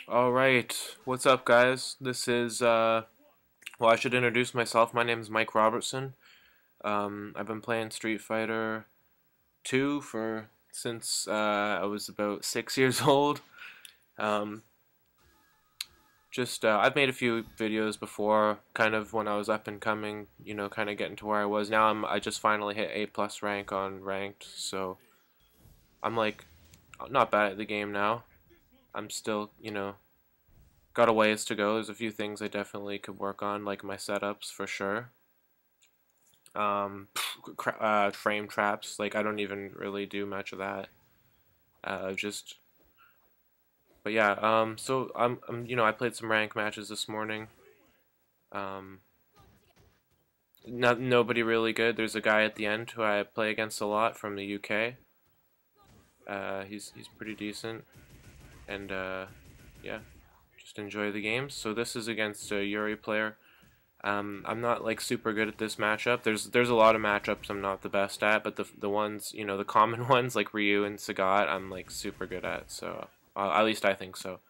Alright, what's up guys? This is, well, I should introduce myself. My name is Mike Robertson. I've been playing Street Fighter 2 since I was about 6 years old. Um, I've made a few videos before, kind of when I was up and coming, kind of getting to where I was. Now I just finally hit A plus rank on ranked, so I'm like, not bad at the game now. I'm still, got a ways to go. There's a few things I definitely could work on, like my setups for sure. Frame traps, like I don't even really do much of that. Just, but yeah. So I played some rank matches this morning. Um, nobody really good. There's a guy at the end who I play against a lot from the UK. He's pretty decent, and yeah. Just enjoy the games. So this is against a Yuri player. I'm not like super good at this matchup. There's a lot of matchups I'm not the best at, but the ones the common ones like Ryu and Sagat I'm like super good at. So at least I think so.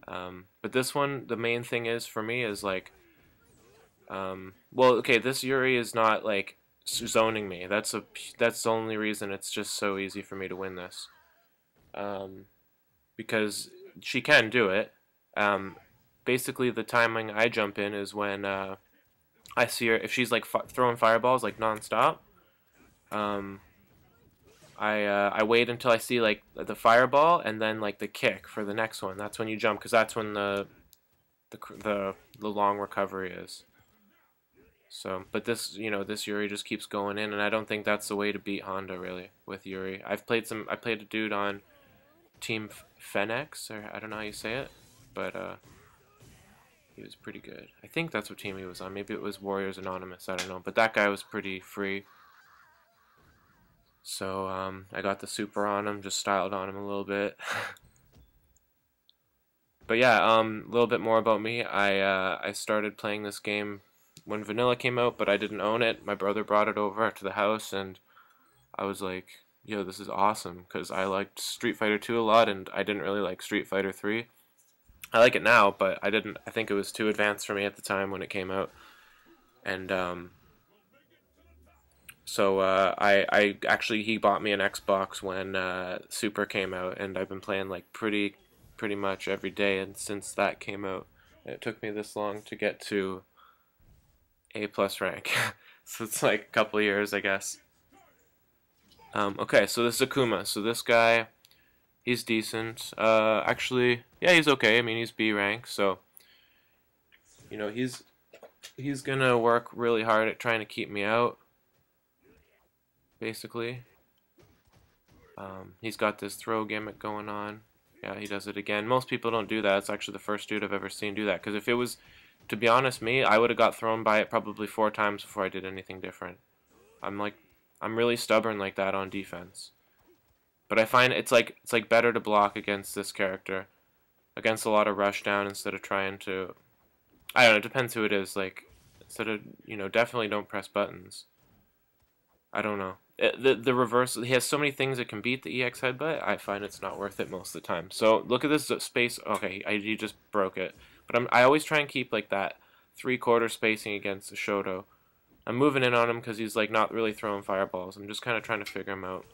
But this one, the main thing is for me is like, well, okay, this Yuri is not like zoning me. That's the only reason it's just so easy for me to win this. Because she can do it. Um, Basically, the timing I jump in is when I see her. If she's like throwing fireballs like nonstop, um, I wait until I see like the fireball and then like the kick for the next one. That's when you jump because that's when the long recovery is. So, but this Yuri just keeps going in, and I don't think that's the way to beat Honda really with Yuri. I played a dude on Team Fenix, or I don't know how you say it, but he was pretty good. I think that's what team he was on. Maybe it was Warriors Anonymous. I don't know. But that guy was pretty free. So I got the super on him, just styled on him a little bit. But yeah, a little bit more about me. I started playing this game when Vanilla came out, but I didn't own it. My brother brought it over to the house, and I was like, yo, this is awesome, because I liked Street Fighter 2 a lot, and I didn't really like Street Fighter 3. I like it now, but I didn't. I think it was too advanced for me at the time when it came out, and so I actually he bought me an Xbox when Super came out, and I've been playing like pretty much every day, and since that came out, it took me this long to get to A plus rank, so it's like a couple of years, I guess. Okay, so this is Akuma. So this guy, he's decent. Actually, yeah, he's okay. I mean, he's B rank, so he's gonna work really hard at trying to keep me out. Basically, he's got this throw gimmick going on. Yeah, he does it again. Most people don't do that. It's actually the first dude I've ever seen do that. Because if it was, to be honest, me, I would have got thrown by it probably 4 times before I did anything different. I'm really stubborn like that on defense. But I find it's like better to block against this character, against a lot of rush down instead of trying to. I don't know. It depends who it is. Like instead of definitely don't press buttons. I don't know. The reverse. He has so many things that can beat the EX headbutt. I find it's not worth it most of the time. So look at this space. Okay, he just broke it. But I always try and keep like that 3/4 spacing against the Shoto. I'm moving in on him because he's like not really throwing fireballs. I'm just kind of trying to figure him out.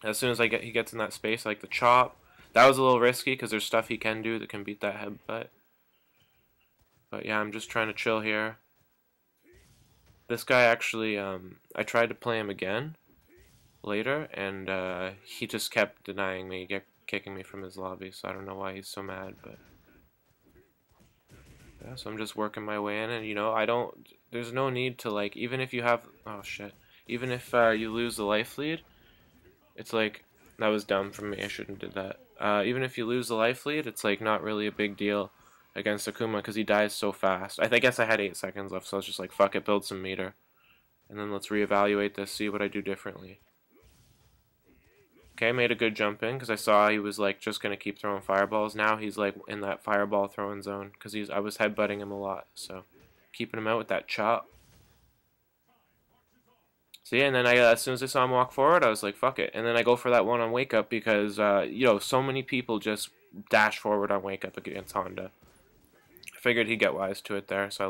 As soon as he gets in that space, like the chop, that was a little risky because there's stuff he can do that can beat that headbutt. But yeah, I'm just trying to chill here. This guy actually, I tried to play him again later, and he just kept denying me, kicking me from his lobby, so I don't know why he's so mad, but yeah, so I'm just working my way in, and there's no need to like, even if you have, oh shit, even if you lose the life lead, it's like, that was dumb from me, I shouldn't have did that. Even if you lose the life lead, it's like not really a big deal against Akuma because he dies so fast. I guess I had 8 seconds left, so I was just like, fuck it, build some meter. And then let's reevaluate this, see what I do differently. Okay, made a good jump in because I saw he was like just gonna keep throwing fireballs. Now he's like in that fireball throwing zone because I was headbutting him a lot, so keeping him out with that chop. See, and then as soon as I saw him walk forward, I was like, fuck it. And then I go for that one on wake up because, you know, so many people just dash forward on wake up against Honda. I figured he'd get wise to it there, so I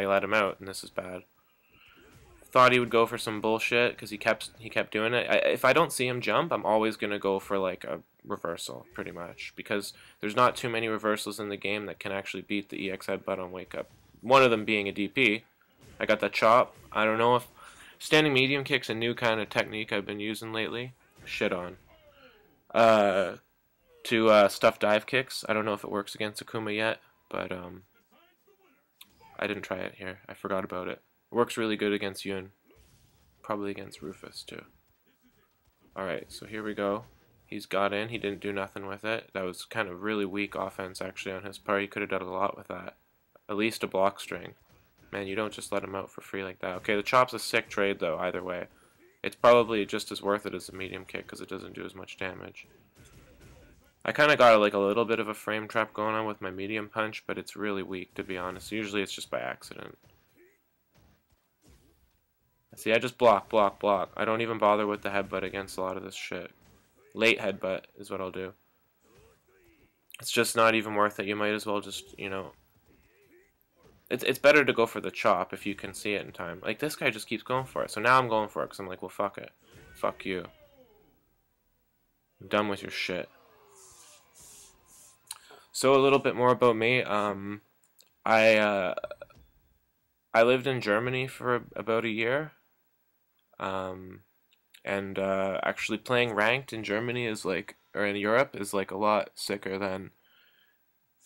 let him out, and this is bad. Thought he would go for some bullshit because he kept doing it. If I don't see him jump, I'm always gonna go for like a reversal, pretty much, because there's not too many reversals in the game that can actually beat the EX headbutt on wake up. One of them being a DP. I got that chop. I don't know if standing medium kick's a new kind of technique I've been using lately. Shit on. To stuff dive kicks. I don't know if it works against Akuma yet, but I didn't try it here. I forgot about it. Works really good against Yun. Probably against Rufus, too. Alright, so here we go. He's got in. He didn't do nothing with it. That was kind of really weak offense, actually, on his part. He could have done a lot with that. At least a block string. Man, you don't just let him out for free like that. Okay, the chop's a sick trade, though, either way. It's probably just as worth it as the medium kick, because it doesn't do as much damage. I kind of got like a little bit of a frame trap going on with my medium punch, but it's really weak, to be honest. Usually it's just by accident. See, I just block. I don't even bother with the headbutt against a lot of this shit. Late headbutt is what I'll do. It's just not even worth it. You might as well just, you know... It's better to go for the chop if you can see it in time. Like, this guy just keeps going for it. So now I'm going for it because I'm like, well, fuck it. Fuck you. I'm done with your shit. So a little bit more about me. I lived in Germany for about a year. Actually playing ranked in Germany is like, or in Europe is like a lot sicker than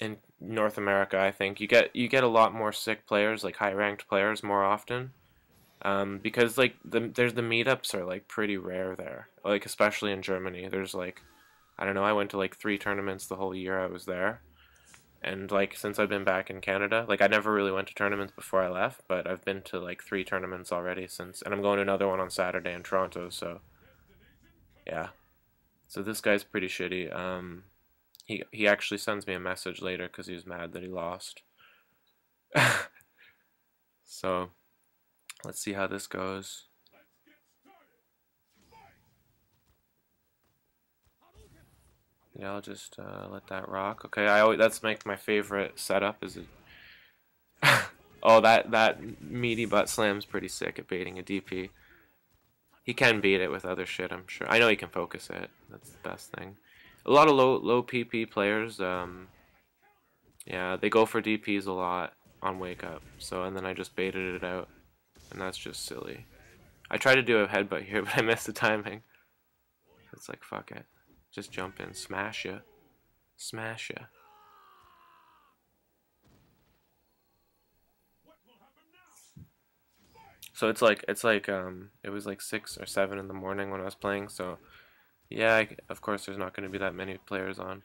in North America. I think you get a lot more sick players, like high ranked players, more often, because like the meetups are like pretty rare there, like especially in Germany. There's like, I don't know, I went to like 3 tournaments the whole year I was there. And like since I've been back in Canada, like I never really went to tournaments before I left, but I've been to like 3 tournaments already since, and I'm going to another one on Saturday in Toronto, so yeah. So this guy's pretty shitty. He actually sends me a message later because he was mad that he lost. So let's see how this goes. Yeah, I'll just let that rock. Okay, that's like my favorite setup. Is it? Oh, that meaty butt slam's pretty sick at baiting a DP. He can beat it with other shit, I'm sure. I know he can focus it. That's the best thing. A lot of low PP players, yeah, they go for DPs a lot on wake up. So and then I just baited it out, and that's just silly. I tried to do a headbutt here, but I missed the timing. It's like fuck it. Just jump in, smash ya. Smash ya. So it was like 6 or 7 in the morning when I was playing, so yeah, of course there's not going to be that many players on.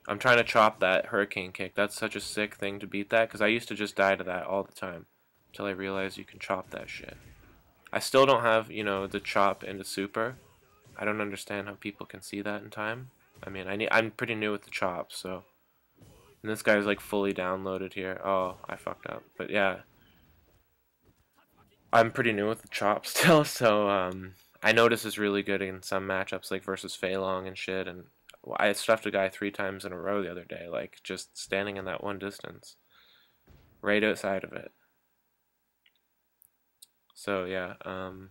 I'm trying to chop that hurricane kick. That's such a sick thing to beat that, because I used to just die to that all the time, until I realized you can chop that shit. I still don't have, you know, the chop into super. I don't understand how people can see that in time. I mean, I'm pretty new with the chops, so. And this guy's like fully downloaded here. Oh, I fucked up. But yeah, I'm pretty new with the chops still, so I notice it's really good in some matchups, like versus Fei Long and shit. And I stuffed a guy 3 times in a row the other day, like just standing in that one distance, right outside of it. So yeah, I'm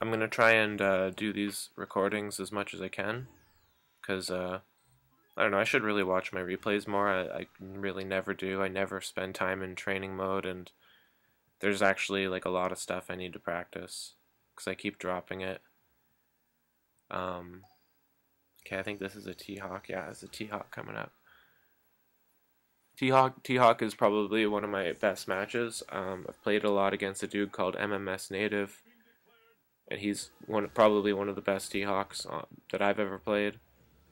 gonna try and do these recordings as much as I can, because I don't know, I should really watch my replays more. I really never do. I never spend time in training mode, and there's actually like a lot of stuff I need to practice because I keep dropping it. Okay, I think this is a T-Hawk. Yeah, it's a T-Hawk coming up. T-Hawk is probably one of my best matches. I've played a lot against a dude called MMS Native, and he's probably one of the best T-Hawks that I've ever played.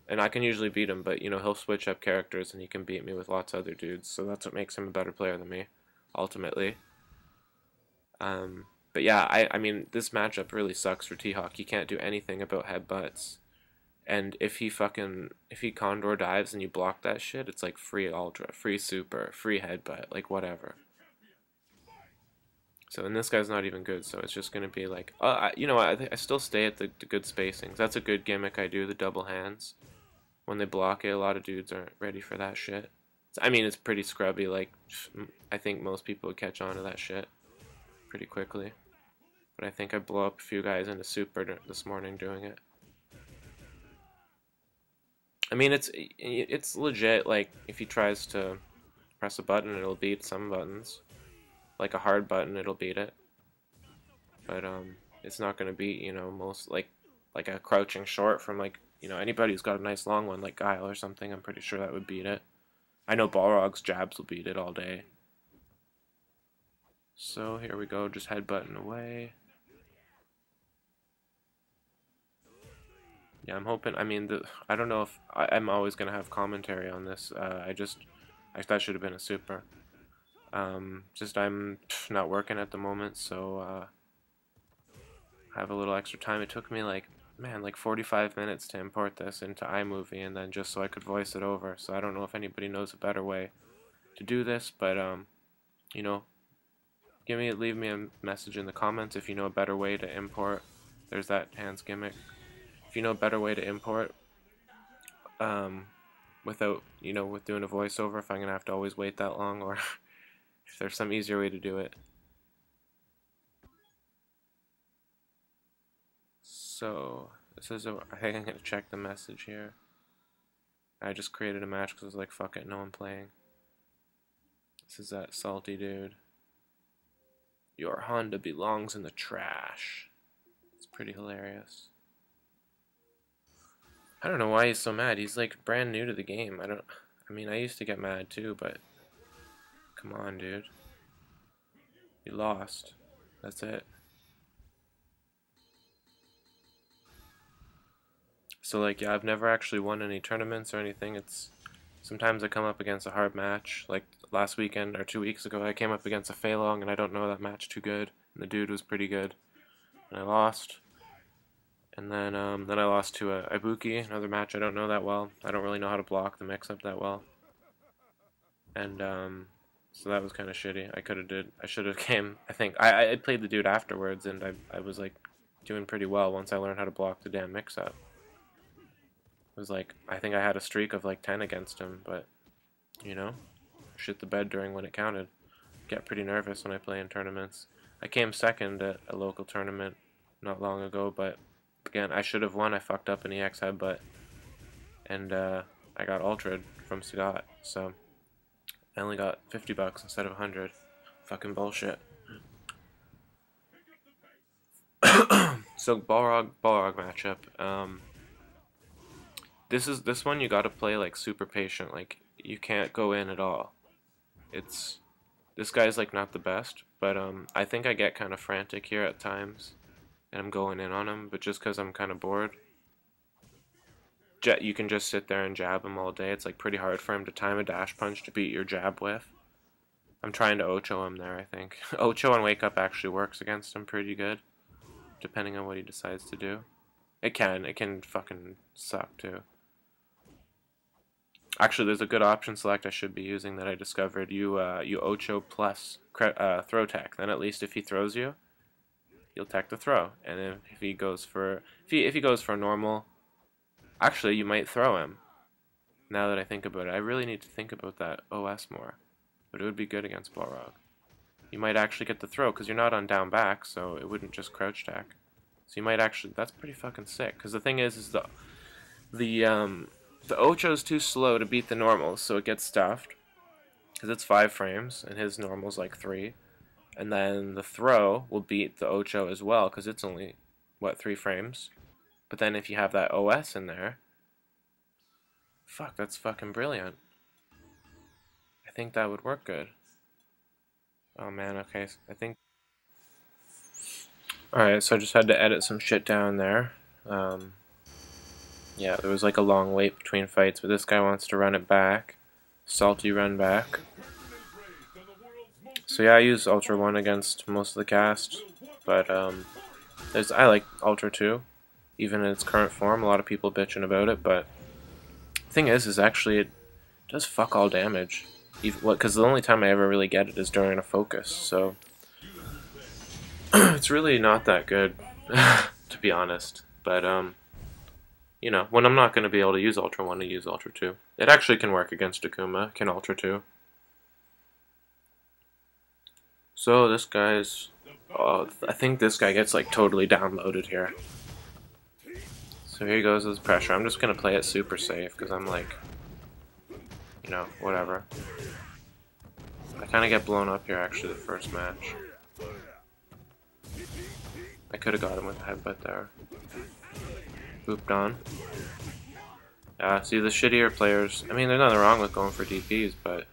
And I can usually beat him, but you know, he'll switch up characters and he can beat me with lots of other dudes, so that's what makes him a better player than me, ultimately. But yeah, I mean, this matchup really sucks for T-Hawk. He can't do anything about headbutts. And if he Condor dives and you block that shit, it's like free ultra, free super, free headbutt, like whatever. So, and this guy's not even good, so it's just going to be like, you know what, I still stay at the good spacings. That's a good gimmick I do, the double hands. When they block it, a lot of dudes aren't ready for that shit. I mean, it's pretty scrubby, like, I think most people would catch on to that shit pretty quickly. But I think I blow up a few guys into super this morning doing it. I mean, it's legit, like, if he tries to press a button, it'll beat some buttons. Like a hard button, it'll beat it. But, it's not gonna beat, you know, most, like a crouching short from, like, you know, anybody who's got a nice long one, like Guile or something, I'm pretty sure that would beat it. I know Balrog's jabs will beat it all day. So, here we go, just headbutting away. Yeah, I'm hoping, I mean, I don't know if, I'm always gonna have commentary on this, that should have been a super. Just I'm not working at the moment, so, I have a little extra time. It took me like 45 minutes to import this into iMovie, and then just so I could voice it over. So I don't know if anybody knows a better way to do this, but you know, leave me a message in the comments if you know a better way to import. There's that hands gimmick. If you know a better way to import, without, you know, with doing a voiceover, if I'm gonna have to always wait that long, or if there's some easier way to do it. So, this is I think I'm gonna check the message here. I just created a match because I was like, fuck it, no one playing. This is that salty dude. Your Honda belongs in the trash. It's pretty hilarious. I don't know why he's so mad. He's like brand new to the game. I mean, I used to get mad too, but come on, dude. You lost. That's it. So, like, yeah, I've never actually won any tournaments or anything. Sometimes I come up against a hard match. Like, last weekend or 2 weeks ago, I came up against a Fei Long, and I don't know that match too good. And the dude was pretty good. And I lost. And then I lost to a Ibuki, another match I don't know that well. I don't really know how to block the mix-up that well. And, so that was kind of shitty. I should have came, I think, I played the dude afterwards, and I was, like, doing pretty well once I learned how to block the damn mix-up. Was like, I think I had a streak of like 10 against him, but you know, shit the bed during when it counted. Get pretty nervous when I play in tournaments. I came second at a local tournament not long ago, but again, I should have won. I fucked up an EX headbutt, and I got ultra'd from Sagat, so I only got 50 bucks instead of 100. Fucking bullshit. So Balrog matchup. This one you gotta play like super patient, like you can't go in at all. This guy's like not the best, but I think I get kind of frantic here at times, and I'm going in on him, but just because I'm kind of bored. You can just sit there and jab him all day. It's like pretty hard for him to time a dash punch to beat your jab with. I'm trying to Ocho him there, I think. Ocho and Wake Up actually works against him pretty good, depending on what he decides to do. It can fucking suck too. Actually, there's a good option select I should be using that I discovered. You Ocho plus throw tech. Then at least if he throws you, you'll tech the throw. And if he goes for normal, actually you might throw him. Now that I think about it, I really need to think about that OS more. But it would be good against Balrog. You might actually get the throw because you're not on down back, so it wouldn't just crouch tech. So you might actually. That's pretty fucking sick. Because the thing is the Ocho's too slow to beat the normals, so it gets stuffed. Because it's 5 frames, and his normal's like 3. And then the throw will beat the Ocho as well, because it's only, what, 3 frames? But then if you have that OS in there, fuck, that's fucking brilliant. I think that would work good. Oh man, okay, so I think... Alright, so I just had to edit some shit down there. Yeah, there was like a long wait between fights, but this guy wants to run it back. Salty run back. So yeah, I use Ultra 1 against most of the cast, but I like Ultra 2, even in its current form. A lot of people bitching about it, but the thing is actually it does fuck all damage. Because the only time I ever really get it is during a focus, so It's really not that good, to be honest. But, you know, when I'm not going to be able to use Ultra 1, I use Ultra 2. It actually can work against Akuma, can Ultra 2. So this guy's... I think this guy gets, like, totally downloaded here. So here goes his pressure. I'm just going to play it super safe, because I'm like... You know, whatever. I kind of get blown up here, actually, the first match. I could have got him with a headbutt there. Booped on. See, the shittier players... I mean, there's nothing wrong with going for DPs, but...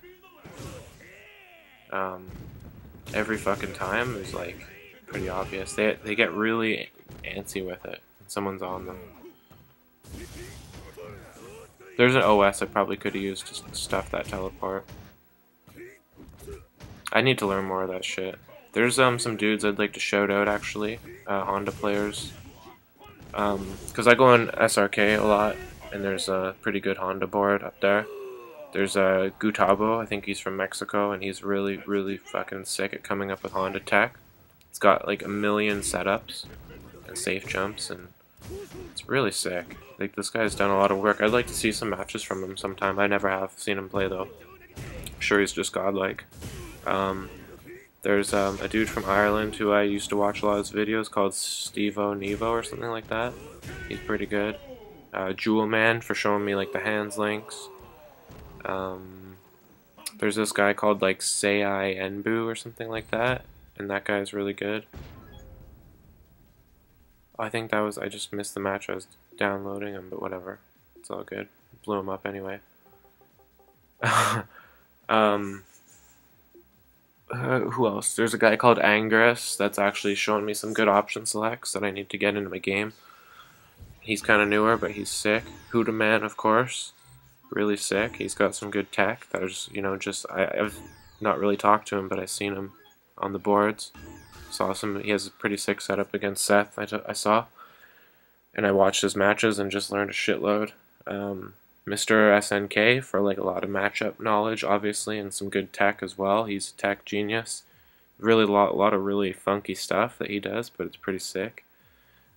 every fucking time is, like, pretty obvious. They get really antsy with it when someone's on them. There's an OS I probably could have used to stuff that teleport. I need to learn more of that shit. There's some dudes I'd like to shout out, actually, Honda players. Because I go on SRK a lot, and there's a pretty good Honda board up there. There's Gutabo, I think he's from Mexico, and he's really, really fucking sick at coming up with Honda tech. He's got like 1 million setups and safe jumps, and it's really sick. Like, this guy's done a lot of work. I'd like to see some matches from him sometime. I never have seen him play, though. I'm sure he's just godlike. There's a dude from Ireland who I used to watch a lot of his videos called Stevo Nevo or something like that. He's pretty good. Jewel Man for showing me like the hands links. There's this guy called like Sei Enbu or something like that, and that guy's really good. I think that was, I just missed the match. I was downloading him, but whatever. It's all good. Blew him up anyway. Who else? There's a guy called Angress that's actually showing me some good option selects that I need to get into my game. He's kind of newer, but he's sick. Huda Man, of course. Really sick. He's got some good tech. That was, you know, just... I've not really talked to him, but I've seen him on the boards. Saw some... He has a pretty sick setup against Seth, I saw. And I watched his matches and just learned a shitload. Mr. SNK for like a lot of matchup knowledge, obviously, and some good tech as well. He's a tech genius. Really a lot of really funky stuff that he does, but it's pretty sick.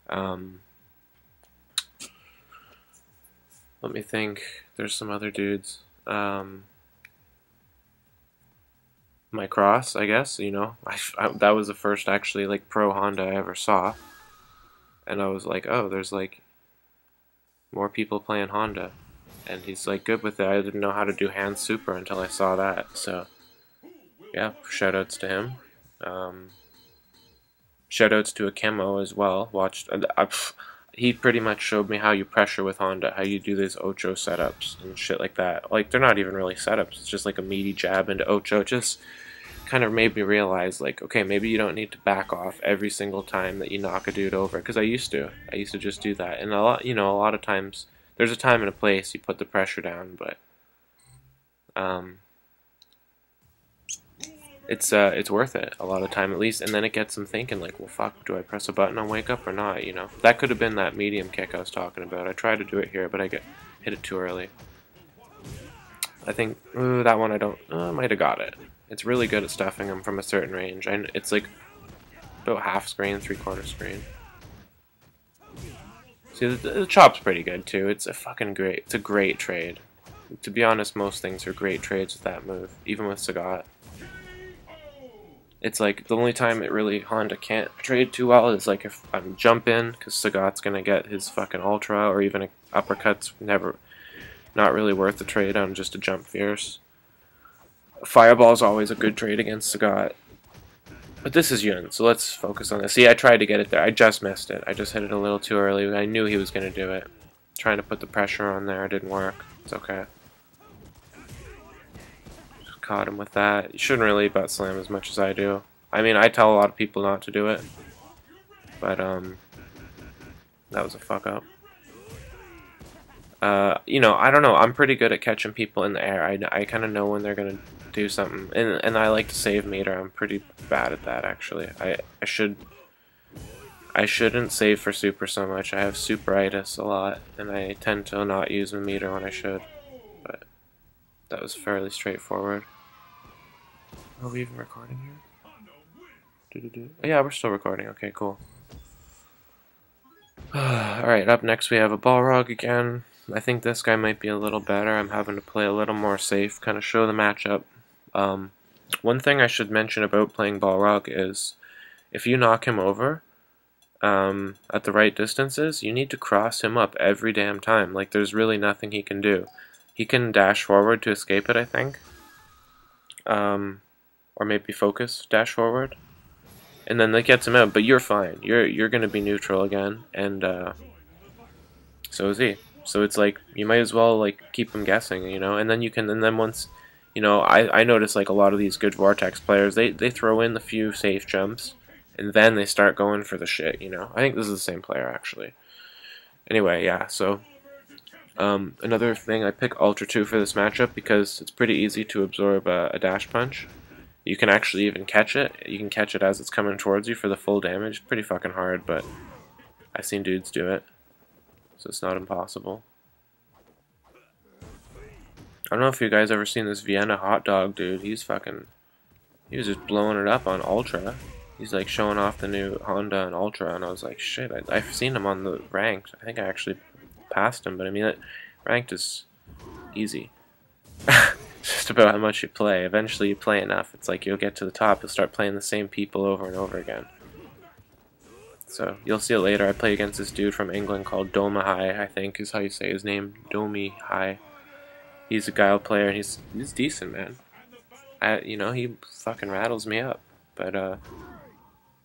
Let me think. There's some other dudes. My Cross, I guess. You know, that was the first actually like pro Honda I ever saw, and I was like, oh, there's like more people playing Honda. And he's like good with it. I didn't know how to do hand super until I saw that. So, yeah, shoutouts to him. Shoutouts to Akemo as well. He pretty much showed me how you pressure with Honda, how you do these Ocho setups and shit like that. Like, they're not even really setups. It's just like a meaty jab into Ocho. It just kind of made me realize, like, okay, maybe you don't need to back off every single time that you knock a dude over. Because I used to just do that. And a lot of times... There's a time and a place you put the pressure down, but it's worth it a lot of time at least, and then it gets them thinking like, well, fuck, do I press a button on wake up or not? You know, that could have been that medium kick I was talking about. I tried to do it here, but I hit it too early. I think that one I might have got it. It's really good at stuffing them from a certain range. It's like about half screen, 3/4 screen. See, the chop's pretty good too. It's a great trade. To be honest, most things are great trades with that move, even with Sagat. It's like the only time it really Honda can't trade too well is like if I'm jumping, because Sagat's gonna get his fucking ultra, or even an uppercut's not really worth the trade on just a jump fierce. Fireball's always a good trade against Sagat. But this is Yun, so let's focus on this. See, I tried to get it there. I just missed it. I just hit it a little too early. I knew he was going to do it. Trying to put the pressure on there. It didn't work. It's okay. Just caught him with that. You shouldn't really butt slam as much as I do. I mean, I tell a lot of people not to do it. But, that was a fuck up. You know, I don't know. I'm pretty good at catching people in the air. I kind of know when they're going to do something, and I like to save meter. I'm pretty bad at that, actually. I shouldn't save for super so much. I have superitis a lot, and I tend to not use a meter when I should. But that was fairly straightforward. Are we even recording here? Yeah, we're still recording. Okay, cool. Alright, up next we have a Balrog again. I think this guy might be a little better. I'm having to play a little more safe, kind of show the matchup. One thing I should mention about playing Balrog is if you knock him over at the right distances, you need to cross him up every damn time. Like, there's really nothing he can do. He can dash forward to escape it, I think. Or maybe focus, dash forward. And then that gets him out, but you're fine. You're gonna be neutral again, and so is he. So it's like you might as well like keep him guessing, you know. And then you can, and then once, you know, I notice like a lot of these good vortex players, they throw in the few safe jumps, and then they start going for the shit, you know. I think this is the same player actually. Anyway, yeah. So another thing, I pick Ultra 2 for this matchup because it's pretty easy to absorb a dash punch. You can actually even catch it. You can catch it as it's coming towards you for the full damage. Pretty fucking hard, but I've seen dudes do it, so it's not impossible. I don't know if you guys ever seen this Vienna hot dog dude. He was just blowing it up on Ultra. He's like showing off the new Honda and Ultra, and I was like, shit, I've seen him on the ranked. I think I actually passed him, but I mean, ranked is easy. Just about how much you play. Eventually you play enough. It's like you'll get to the top, you'll start playing the same people over and over again. So you'll see it later. I play against this dude from England called Domahai, I think is how you say his name. Domi High. He's a guile player and he's decent, man. You know, he fucking rattles me up. But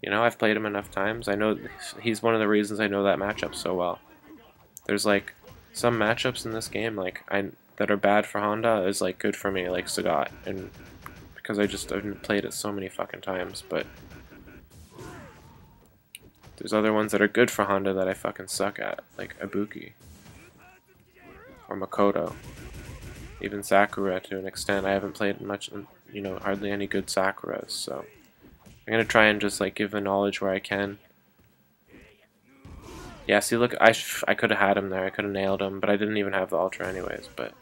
you know, I've played him enough times. I know he's one of the reasons I know that matchup so well. There's like some matchups in this game like that are bad for Honda is like good for me, like Sagat, and because I've played it so many fucking times. But there's other ones that are good for Honda that I fucking suck at, like Ibuki or Makoto, even Sakura to an extent. I haven't played much, you know, hardly any good Sakuras, so I'm gonna try and just like give the knowledge where I can. Yeah, see, look, I could have had him there. I could have nailed him, but I didn't even have the Ultra anyways. But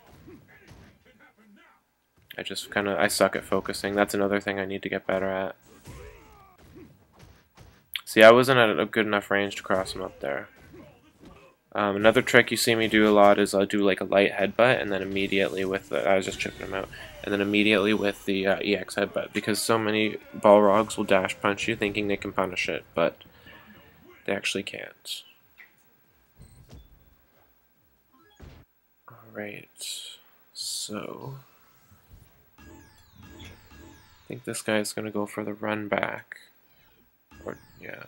I suck at focusing. That's another thing I need to get better at. See, I wasn't at a good enough range to cross him up there. Another trick you see me do a lot is I'll do like a light headbutt, and then immediately with the, I was just chipping him out, and then immediately with the EX headbutt, because so many Balrogs will dash punch you thinking they can punish it, but they actually can't. Alright, so I think this guy's gonna go for the run back. Or yeah.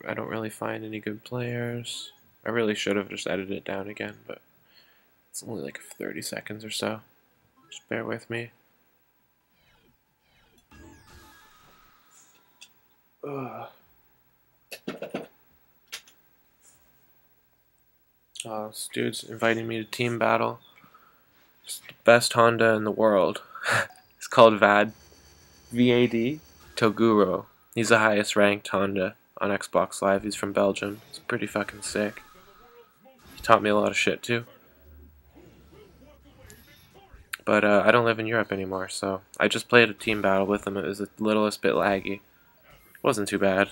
I don't really find any good players. I really should have just edited it down again, but it's only like 30 seconds or so. Just bear with me. Ugh. This dude's inviting me to team battle. It's the best Honda in the world. It's called VAD. VAD Toguro. He's the highest ranked Honda on Xbox Live. He's from Belgium. He's pretty fucking sick. He taught me a lot of shit too. But I don't live in Europe anymore, so I just played a team battle with him. It was the littlest bit laggy. It wasn't too bad.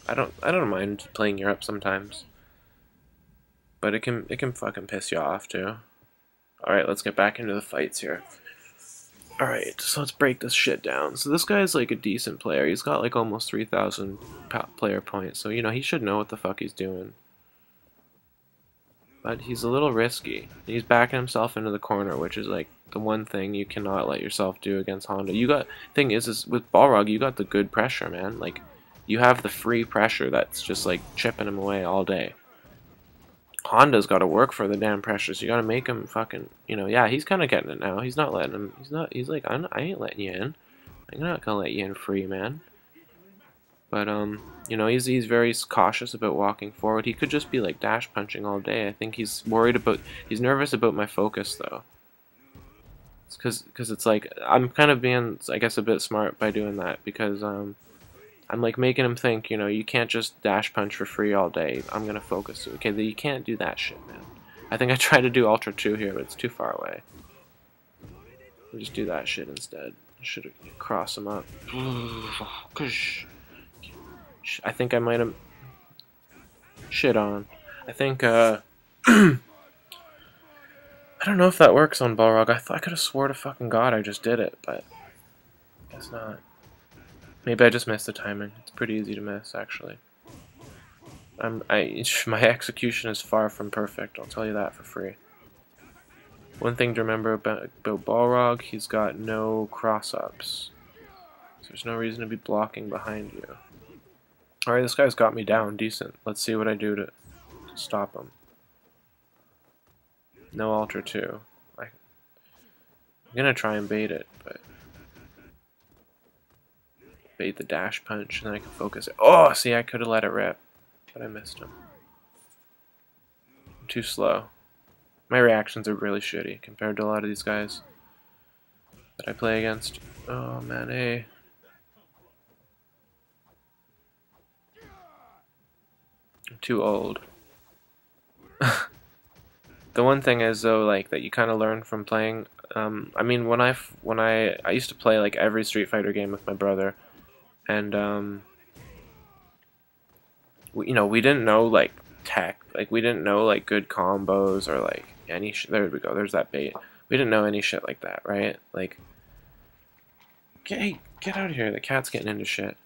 I don't mind playing Europe sometimes. But it can fucking piss you off too. Alright, let's get back into the fights here. Alright, so let's break this shit down. So this guy's like a decent player. He's got like almost 3,000 player points. So, you know, he should know what the fuck he's doing. But he's a little risky. He's backing himself into the corner, which is like the one thing you cannot let yourself do against Honda. Thing is with Balrog, you got the good pressure, man. Like, you have the free pressure that's just like chipping him away all day. Honda's got to work for the damn pressures. You got to make him fucking, you know, yeah, he's kind of getting it now. He's not letting him, he's like, I ain't letting you in. I'm not going to let you in free, man. But, you know, he's very cautious about walking forward. He could just be, like, dash punching all day. I think he's he's nervous about my focus, though. It's because it's like, I'm kind of being, I guess, a bit smart by doing that, because, I'm like making him think, you know, you can't just dash punch for free all day. I'm gonna focus. Okay, you can't do that shit, man. I think I tried to do Ultra 2 here, but it's too far away. We'll just do that shit instead. Should cross him up. I think I might have shit on. I think I don't know if that works on Balrog. I could have swore to fucking God I just did it, but guess not. Maybe I just missed the timing. It's pretty easy to miss, actually. My execution is far from perfect. I'll tell you that for free. One thing to remember about Balrog, he's got no cross-ups. So there's no reason to be blocking behind you. Alright, this guy's got me down decent. Let's see what I do to stop him. No Ultra 2. I'm gonna try and bait it, but... Bait the dash punch, and then I can focus it. Oh, see, I could have let it rip, but I missed him. I'm too slow. My reactions are really shitty compared to a lot of these guys that I play against. Oh, man, hey. I'm too old. The one thing is though, like, that you kind of learn from playing. I mean, when I used to play like every Street Fighter game with my brother, and we didn't know like tech, like we didn't know like good combos or like any. There we go. There's that bait. We didn't know any shit like that, right? Like, get out of here. The cat's getting into shit.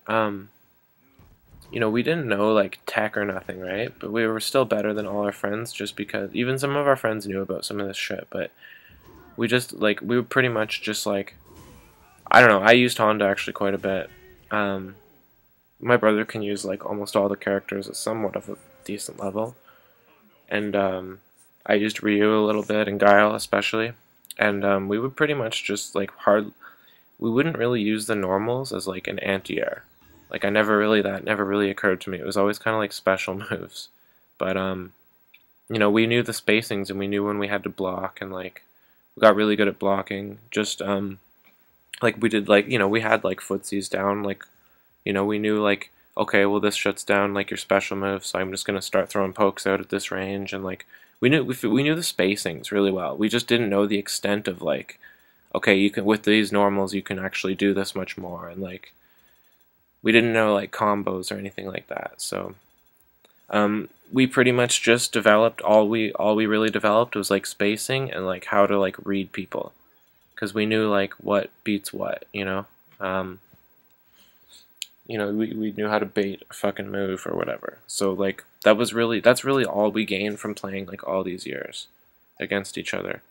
We didn't know like tech or nothing, right? But we were still better than all our friends just because even some of our friends knew about some of this shit, but we just like we were pretty much just like I don't know, I used Honda actually quite a bit. My brother can use like almost all the characters at somewhat of a decent level. And I used Ryu a little bit and Guile especially. And we would pretty much just like we wouldn't really use the normals as like an anti-air. Like that never really occurred to me. It was always kind of like special moves. But we knew the spacings and we knew when we had to block, and like we got really good at blocking. Just like we did like we had like footsies down, like we knew like okay, well this shuts down like your special move, so I'm just gonna start throwing pokes out at this range, and like we knew the spacings really well. We just didn't know the extent of like okay, you can with these normals you can actually do this much more, and like we didn't know like combos or anything like that. So we pretty much just developed all we really developed was like spacing and like how to like read people, because we knew like what beats what, we knew how to bait a fucking move or whatever. So like that's really all we gained from playing like all these years against each other,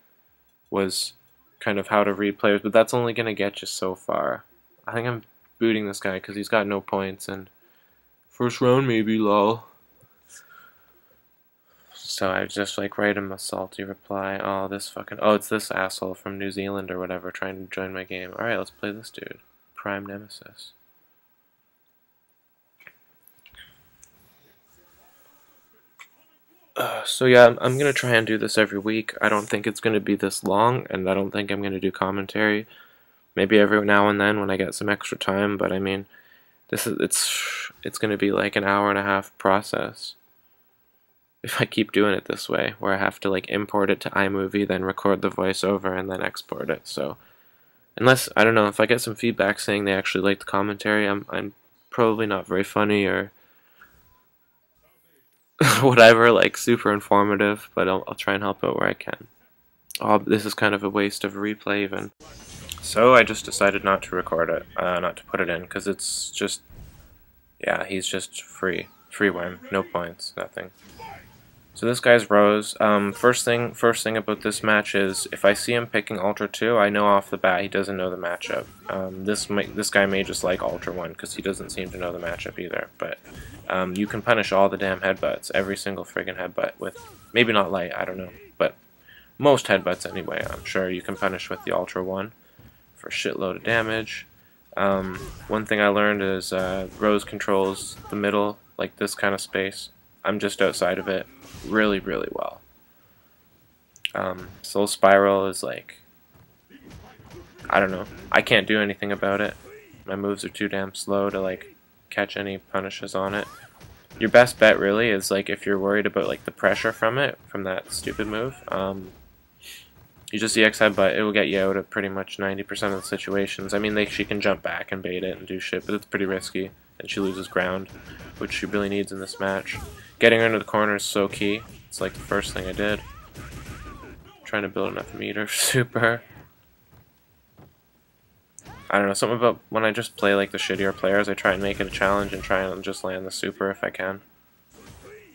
was kind of how to read players. But that's only gonna get you so far. I think I'm booting this guy because he's got no points, and first round maybe, lol. So I just like write him a salty reply. Oh, it's this asshole from New Zealand or whatever trying to join my game. Alright, let's play this dude. Prime Nemesis. So yeah, I'm gonna try and do this every week. I don't think it's gonna be this long, and I don't think I'm gonna do commentary. Maybe every now and then when I get some extra time, but I mean, it's gonna be like an hour and a half process if I keep doing it this way, where I have to like import it to iMovie, then record the voiceover, and then export it. So unless I don't know, if I get some feedback saying they actually like the commentary, I'm probably not very funny or whatever, like super informative, but I'll try and help out where I can. This is kind of a waste of a replay even. So I just decided not to record it, not to put it in, because it's just, yeah, he's just free win, no points, nothing. So this guy's Rose. First thing about this match is if I see him picking Ultra 2, I know off the bat he doesn't know the matchup. This guy may just like Ultra 1 because he doesn't seem to know the matchup either. But you can punish all the damn headbutts, every single friggin' headbutt with, maybe not light, I don't know, but most headbutts anyway. I'm sure you can punish with the Ultra 1 for a shitload of damage. One thing I learned is Rose controls the middle, like this kind of space. I'm just outside of it really, really well. Soul Spiral is like, I don't know. I can't do anything about it. My moves are too damn slow to like catch any punishes on it. Your best bet really is like if you're worried about like the pressure from that stupid move, You just EX headbutt, it will get you out of pretty much 90% of the situations. I mean, she can jump back and bait it and do shit, but it's pretty risky, and she loses ground, which she really needs in this match. Getting her into the corner is so key. It's like the first thing I did. Trying to build enough meter for super. I don't know, something about when I just play like the shittier players, I try and make it a challenge and try and just land the super if I can.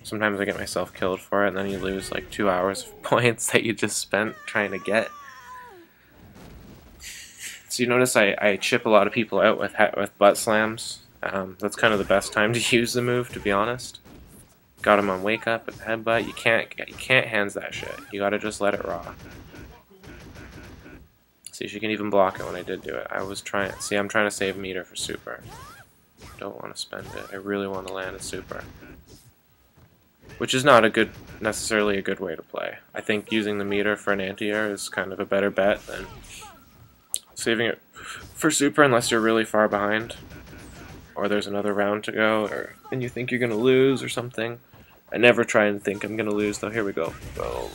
Sometimes I get myself killed for it, and then you lose like 2 hours of points that you just spent trying to get. So you notice I chip a lot of people out with butt slams. That's kind of the best time to use the move, to be honest. Got him on wake up and headbutt. You can't hands that shit. You gotta just let it raw. See, she can even block it when I did do it. I was trying. See, I'm trying to save meter for super. Don't want to spend it. I really want to land a super. Which is not necessarily a good way to play. I think using the meter for an anti-air is kind of a better bet than saving it for super unless you're really far behind. Or there's another round to go, and you think you're going to lose or something. I never try and think I'm going to lose, though. Here we go. Boom.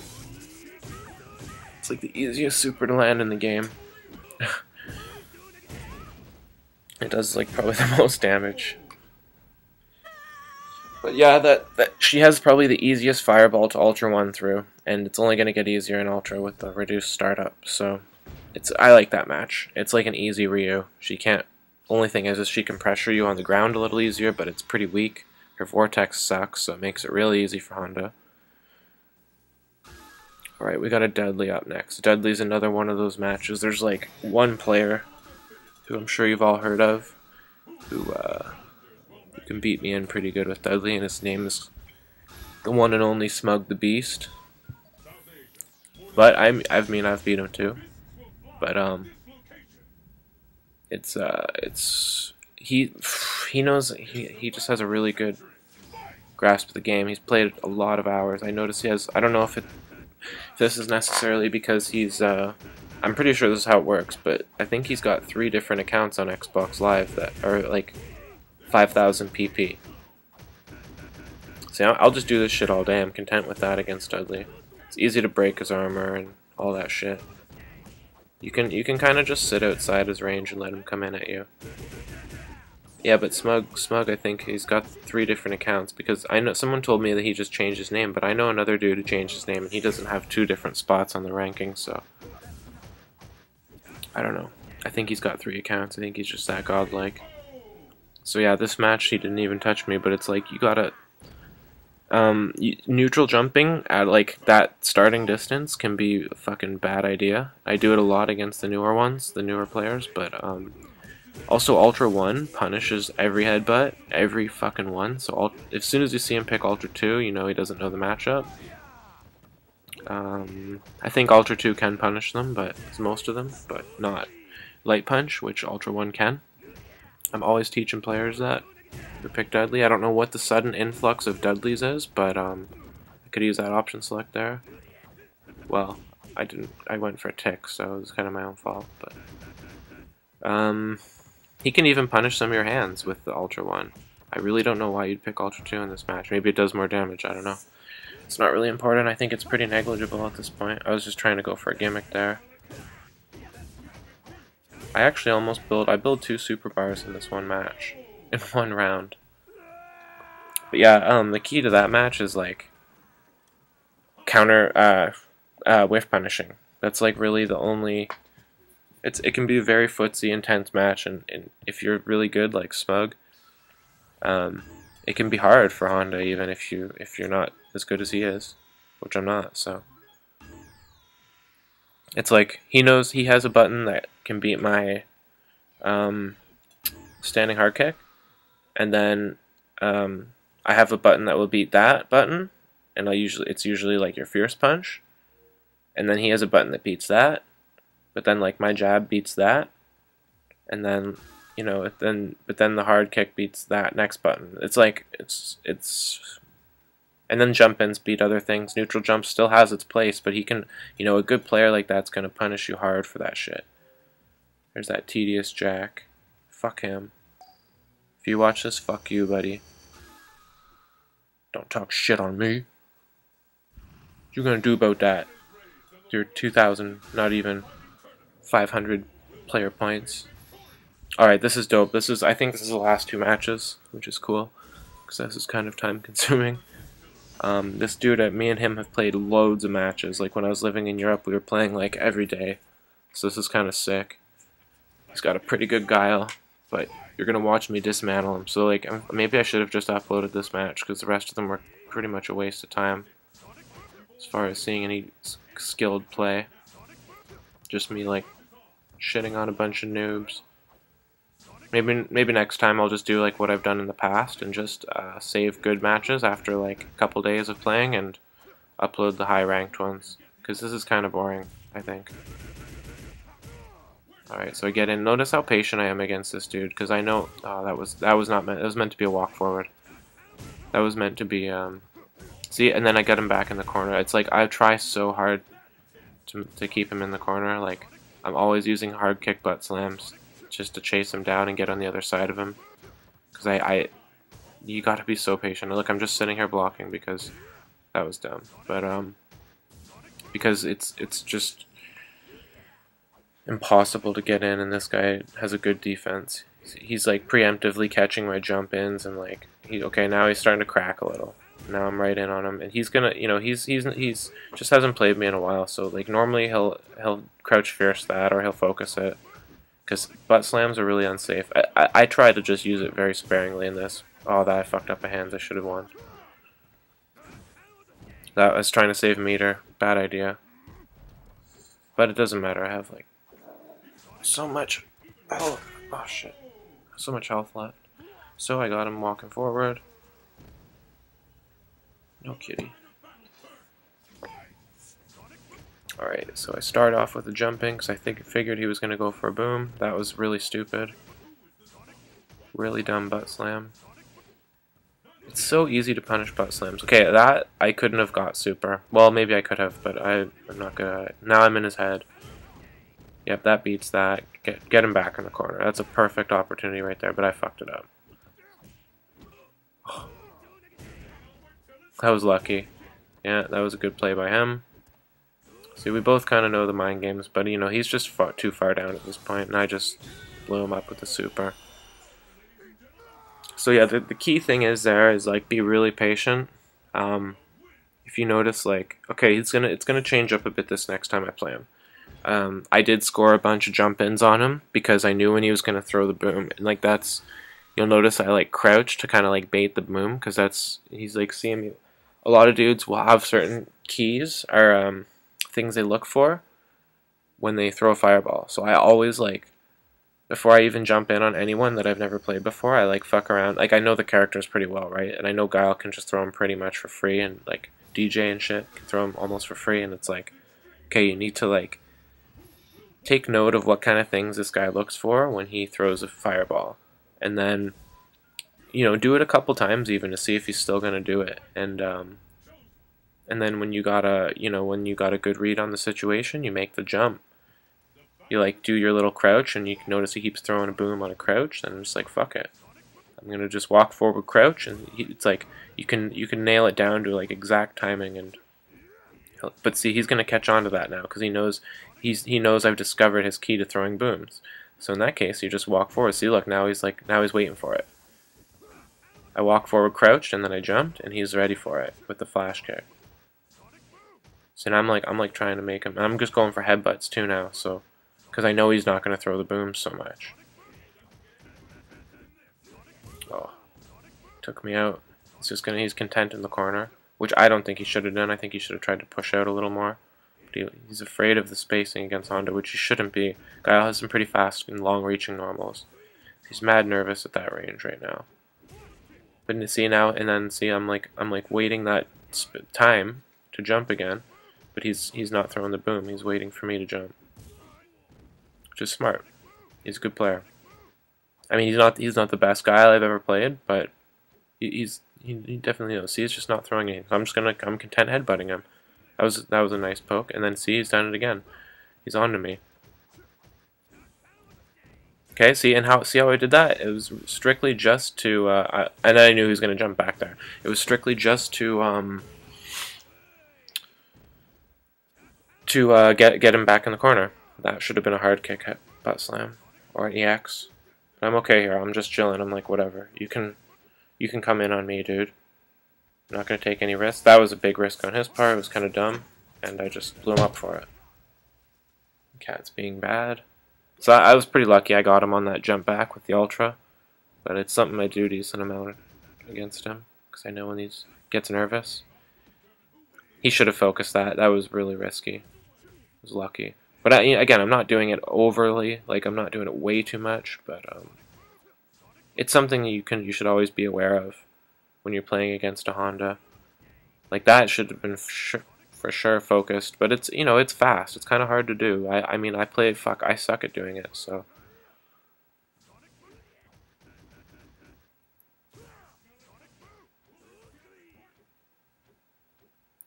It's like the easiest super to land in the game. It does like probably the most damage. But yeah, that she has probably the easiest fireball to Ultra 1 through, and it's only going to get easier in Ultra with the reduced startup, so I like that match. It's like an easy Ryu. She can't, only thing is she can pressure you on the ground a little easier, but it's pretty weak. Her vortex sucks, so it makes it really easy for Honda. Alright, we got a Dudley up next. Dudley's another one of those matches. There's like one player who I'm sure you've all heard of who can beat me in pretty good with Dudley, and his name is the one and only Smug the Beast. But I've beat him too. But he knows, he just has a really good grasp of the game. He's played a lot of hours. I notice he has, I don't know if this is necessarily because he's I'm pretty sure this is how it works, but I think he's got 3 different accounts on Xbox Live that are like 5,000 PP. See, I'll just do this shit all day. I'm content with that against Dudley. It's easy to break his armor and all that shit. You can kind of just sit outside his range and let him come in at you. Yeah, but Smug, I think he's got 3 different accounts, because I know someone told me that he just changed his name, but I know another dude who changed his name, and he doesn't have 2 different spots on the ranking, so I don't know. I think he's got 3 accounts. I think he's just that godlike. So yeah, this match he didn't even touch me, but it's like you gotta neutral jumping at like that starting distance can be a fucking bad idea. I do it a lot against the newer ones, the newer players, but also Ultra 1 punishes every headbutt, every fucking one. So as soon as you see him pick Ultra 2, you know he doesn't know the matchup. I think Ultra 2 can punish them, but it's most of them, but not Light Punch, which Ultra 1 can. I'm always teaching players that who pick Dudley. I don't know what the sudden influx of Dudleys is, but I could use that option select there. Well, I didn't. I went for a tick, so it was kind of my own fault. But he can even punish some of your hands with the Ultra 1. I really don't know why you'd pick Ultra 2 in this match. Maybe it does more damage. I don't know. It's not really important. I think it's pretty negligible at this point. I was just trying to go for a gimmick there. I actually almost I build 2 super bars in this one match, in one round. But yeah, the key to that match is like counter whiff punishing. That's like really the only. It can be a very footsie intense match, and if you're really good like Smug, it can be hard for Honda even if you're not as good as he is, which I'm not. So it's like he knows he has a button that can beat my standing hard kick, and then I have a button that will beat that button, and it's usually like your fierce punch, and then he has a button that beats that, but then like my jab beats that, and then but then the hard kick beats that next button. It's like and then jump ins beat other things. Neutral jump still has its place, but he can, a good player like that's gonna punish you hard for that shit. There's that tedious Jack. Fuck him. If you watch this, fuck you, buddy. Don't talk shit on me. What you gonna do about that? your 2,000, not even 500 player points. Alright, this is dope. I think this is the last 2 matches, which is cool, because this is kind of time consuming. This dude, me and him have played loads of matches. Like when I was living in Europe, we were playing like every day. So this is kind of sick. He's got a pretty good guile, but you're gonna watch me dismantle him. So like maybe I should have just uploaded this match, because the rest of them were pretty much a waste of time as far as seeing any skilled play. Just me like shitting on a bunch of noobs. Maybe next time I'll just do like what I've done in the past and just save good matches after like a couple days of playing and upload the high ranked ones, because this is kind of boring, I think. Alright, so I get in. Notice how patient I am against this dude, because I know that was not meant. It was meant to be a walk forward. That was meant to be see, and then I got him back in the corner. It's like I try so hard to keep him in the corner. Like I'm always using hard kick butt slams just to chase him down and get on the other side of him. Because you got to be so patient. Look, I'm just sitting here blocking because that was dumb. But because it's just impossible to get in, and this guy has a good defense. He's like preemptively catching my jump ins, and like okay, now he's starting to crack a little. Now I'm right in on him, and he's gonna, you know, he's just hasn't played me in a while. So like normally he'll crouch fierce that, or he'll focus it. Because butt slams are really unsafe. I try to just use it very sparingly in this. Oh, that I fucked up my hands. I should have won. That was trying to save meter. Bad idea. But it doesn't matter. I have like so much health. Oh shit. So much health left. So I got him walking forward. No kitty. Alright, so I start off with the jumping because I figured he was going to go for a boom. That was really stupid. Really dumb butt slam. It's so easy to punish butt slams. Okay, that I couldn't have got super. Well, maybe I could have, but I'm not good at it. Now I'm in his head. Yep, that beats that. Get him back in the corner. That's a perfect opportunity right there, but I fucked it up. Oh. That was lucky. Yeah, that was a good play by him. See, we both kind of know the mind games, but you know, he's just too far down at this point, and I just blew him up with the super. So yeah, the key thing is like be really patient. If you notice, like, okay, it's gonna change up a bit this next time I play him. I did score a bunch of jump ins on him because I knew when he was gonna throw the boom, and like you'll notice I like crouch to kind of like bait the boom, because he's like seeing me. A lot of dudes will have certain keys or things they look for when they throw a fireball. So I always like, before I even jump in on anyone that I've never played before, I like fuck around. Like I know the characters pretty well, right? And I know Guile can just throw them pretty much for free, and like DJ and shit can throw them almost for free, and it's like, okay, you need to like take note of what kind of things this guy looks for when he throws a fireball, and then you know, do it a couple times even to see if he's still gonna do it. And then when you got a good read on the situation, you make the jump. You like do your little crouch, and you can notice he keeps throwing a boom on a crouch. Then I'm just like, fuck it, I'm gonna just walk forward, crouch, and it's like you can nail it down to like exact timing. And but see, he's gonna catch on to that now because he knows I've discovered his key to throwing booms. So in that case, you just walk forward. See, look, now he's waiting for it. I walk forward, crouched, and then I jumped, and he's ready for it with the flash kick. So now I'm like trying to make him. And I'm just going for headbutts too now, so because I know he's not going to throw the booms so much. Oh, took me out. He's content in the corner, which I don't think he should have done. I think he should have tried to push out a little more. But he's afraid of the spacing against Honda, which he shouldn't be. Guile has some pretty fast and long-reaching normals. He's mad nervous at that range right now. But you see now, and then see, I'm like waiting that time to jump again, but he's not throwing the boom. He's waiting for me to jump, which is smart. He's a good player. I mean, he's not the best guy I've ever played, but he definitely knows. See, he's just not throwing anything. So I'm content headbutting him. That was a nice poke, and then see, he's done it again. He's on to me. Okay, see how I did that? It was strictly just to, and then I knew he was going to jump back there. It was strictly just to to get him back in the corner. That should have been a hard kick butt slam or an EX. But I'm okay here. I'm just chilling. I'm like, whatever. You can come in on me, dude. I'm not gonna take any risks. That was a big risk on his part. It was kind of dumb, and I just blew him up for it. Cat's being bad. So I was pretty lucky. I got him on that jump back with the ultra, but it's something I do decent amount against him because I know when he gets nervous. He should have focused that. That was really risky. I was lucky. But again, I'm not doing it overly. Like, I'm not doing it way too much. But it's something you should always be aware of when you're playing against a Honda. Like, that should have been for sure focused. But it's, you know, it's fast. It's kind of hard to do. I mean, I suck at doing it. So.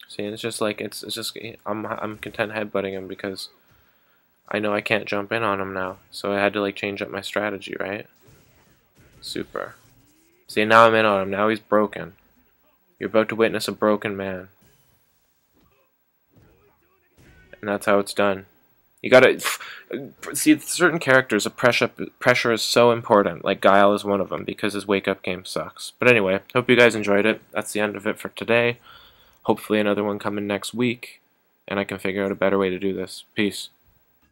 See, it's just like it's just I'm content headbutting him because I know I can't jump in on him now. So I had to like change up my strategy, right? Super. See, now I'm in on him. Now he's broken. You're about to witness a broken man. And that's how it's done. You gotta see certain characters. Pressure is so important. Like Guile is one of them because his wake up game sucks. But anyway, hope you guys enjoyed it. That's the end of it for today. Hopefully another one coming next week, and I can figure out a better way to do this. Peace.